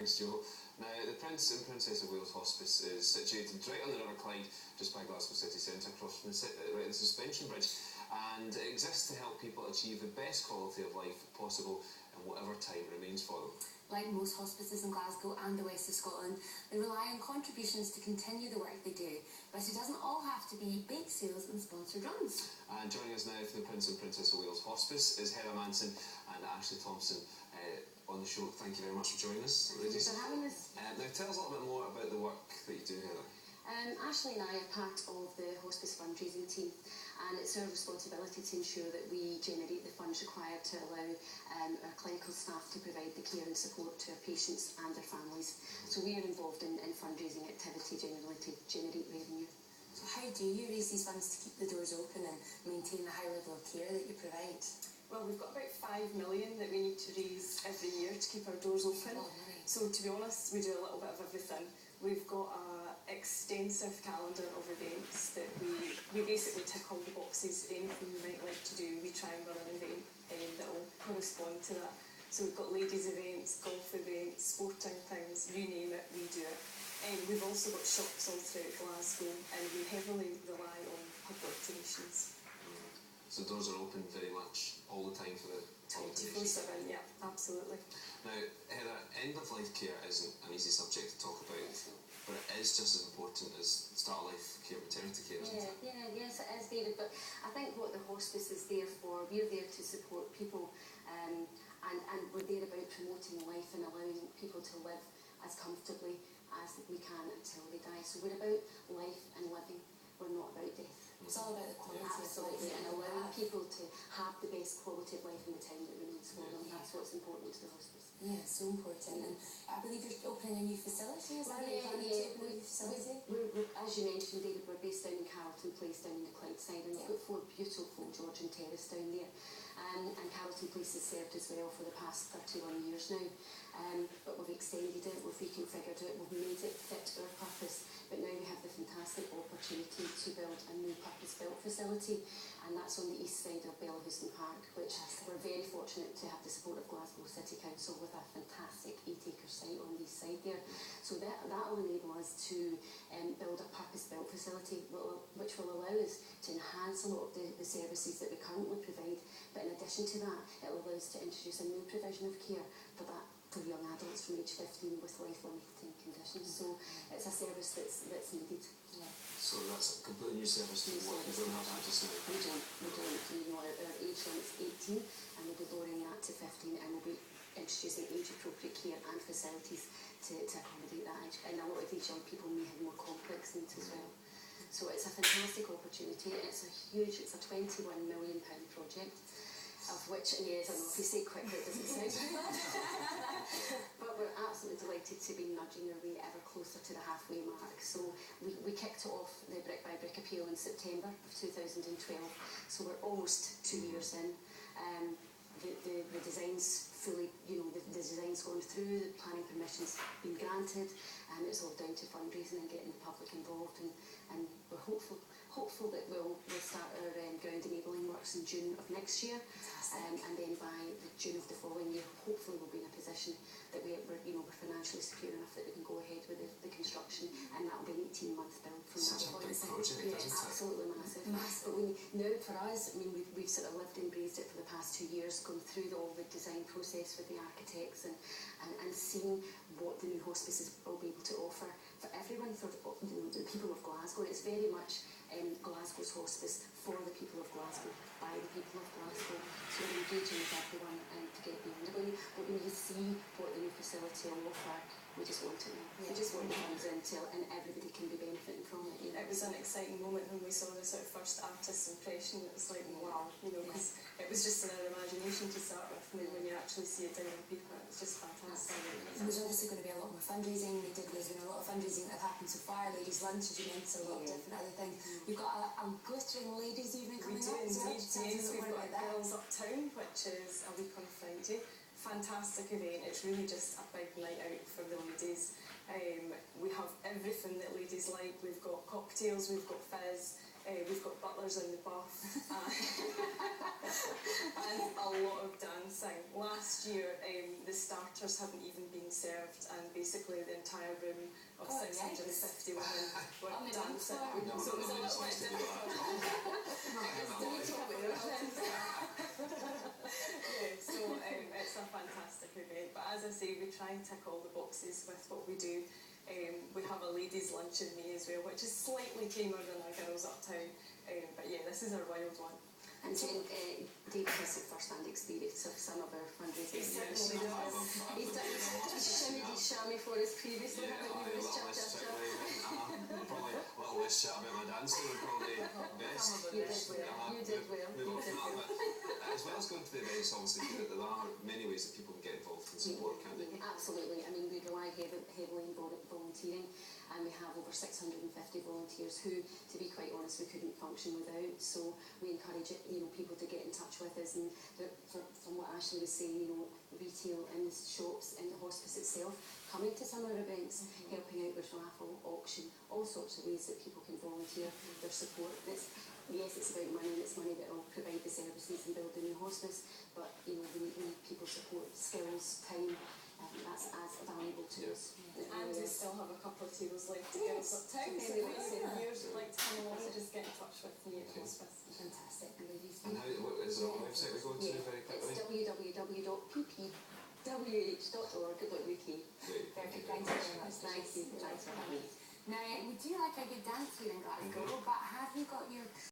Thanks, Joe. Now, the Prince and Princess of Wales Hospice is situated right on the River Clyde, just by Glasgow city centre, across from the suspension bridge, and it exists to help people achieve the best quality of life possible in whatever time remains for them. Like most hospices in Glasgow and the west of Scotland, they rely on contributions to continue the work they do, but it doesn't all have to be bake sales and sponsored runs. And joining us now from the Prince and Princess of Wales Hospice is Heather Manson and Ashley Thompson on the show. Thank you very much for joining us, ladies. Thank you for having us. Now tell us a little bit more about the work that you do, Heather. Ashley and I are part of the hospice fundraising team, and it's our responsibility to ensure that we generate the funds required to allow our clinical staff to provide the care and support to our patients and their families. So we are involved in fundraising activity generally to generate revenue. So how do you raise these funds to keep the doors open and maintain the high level of care that you provide? Well, we've got about 5 million that we need to raise every year to keep our doors open. Oh, right. So to be honest, we do a little bit of everything. We've got an extensive calendar of events that we basically tick all the boxes. Anything you might like to do, we try and run an event that will correspond to that. So we've got ladies events, golf events, sporting things, you name it, we do it. We've also got shops all throughout Glasgow, and we heavily rely on public donations. So doors are open very much all the time for the 24/7, yeah, absolutely. Now, Heather, end-of-life care isn't an easy subject to talk about, but it is just as important as start-of-life care, maternity care, isn't it? Yes, it is, David, but I think what the hospice is there for, we're there to support people, and we're there about promoting life and allowing people to live as comfortably as we can until they die. So we're about life and living, we're not about death. It's all about the quality Absolutely, of life and allowing people to have the best quality of life in the time that remains for them. That's what's important to the hospice. Yeah, so important. And I believe you're opening a new facility, is that right? Yeah. Open a new facility? As you mentioned, David, we're based down in Carlton Place, down in the Clyde side, and we've got 4 beautiful Georgian terrace down there. And Carlton Place has served us well for the past 31 years now. But we've extended it, we've reconfigured it, we've made it fit our purpose. But now we have the fantastic opportunity to build a new purpose-built facility, and that's on the east side of Bellahouston Park, which we're very fortunate to have the support of Glasgow City Council with a fantastic 8-acre site on the east side there. So that will enable us to build a purpose-built facility, which will allow us to enhance a lot of the services that we currently provide. But in addition to that, it will allow us to introduce a new provision of care for young adults from age 15 with life-limiting conditions. So it's a service that's needed. Yeah. So that's a completely new service to what you don't have that just now. We don't. You know, our age limit's 18, and we'll be lowering that to 15, and we'll be introducing age-appropriate care and facilities to accommodate that age. And a lot of these young people may have more complex needs as well. So it's a fantastic opportunity. It's a £21 million project, of which, yes, I know if you say it quickly it doesn't sound too bad. But we're absolutely delighted to be nudging our way ever closer to the halfway mark. So we kicked off the Brick by Brick appeal in September of 2012. So we're almost 2 years in. The design's fully, the design's gone through, the planning permission's been granted, and it's all down to fundraising and getting the public involved, and we're hopeful that we'll start our ground enabling works in June of next year, and then by June of the following year, hopefully we'll be in a position that we're financially secure enough that we can go ahead with the construction, and that'll be an 18-month build from that point. Such a big project, isn't it? Absolutely massive. But now for us, I mean, we've sort of lived and breathed it for the past 2 years, gone through all the design process with the architects and seen what the new hospices will be able to offer for everyone, for the people of Glasgow. It's very much Glasgow's hospice for the people of Glasgow, by the people of Glasgow. So we're engaging with everyone to get beyond it. But when you see what the new facility will offer, we just want it now. We just want the funds until, and everybody can be benefiting from it. It was an exciting moment when we saw the sort of first artist's impression. It was like, wow, because it was just in our imagination to start with, and then when you actually see it down on paper, it's just fantastic. And there's obviously going to be a lot more fundraising. There's been a lot of fundraising that have happened so far. Ladies' lunch, as you mentioned, a lot of different other things. You've got a glittering ladies' evening coming up. Yes, we've got Girls Uptown, which is a week on Friday. Fantastic event. It's really just a big night out for the ladies. We have everything that ladies like. We've got cocktails, we've got fizz, we've got butlers in the buff, and a lot of dancing. Last year, the starters hadn't even been served, and basically the entire room of Oh, 650 women were On the dance dancing. floor. No, So it was a nobody little wants bit to do yeah, so it's a fantastic event. But as I say, we try and tick all the boxes with what we do. We have a ladies' lunch in May as well, which is slightly tamer than our Girls Uptown. But yeah, this is our wild one. And David has first-hand experience of some of our fundraising. He's He's shimmied his chamois for us previously, haven't you? With his cha-cha-cha. Probably a little less chat about my dancing would probably best. You did well. You did well. Move on from that. But as well as going to the events, obviously, there are many ways that people can get involved and support, can't they? Absolutely. I mean, we rely heavily on volunteering, and we have over 650 volunteers who, to be quite honest, we couldn't function without. So we encourage people to get in touch with us. And from what Ashley was saying, retail in the shops, in the hospice itself, coming to some of our events, helping out with raffle, auction, all sorts of ways that people can volunteer their support. Yes, it's about money, and it's money that will provide the services and build the new hospice, but we need people's support, skills, time. That's as valuable to us. And we still have a couple of tables left to Girls Uptown. So if you'd like to come along, just get in touch with me at the hospice. Fantastic. And what is there a website we go to very quickly? It's www.ppwh.org.uk. Perfect, thanks very much. Thank you. Thanks for having me. Now, we do like a good dance here in Glasgow, but have you got your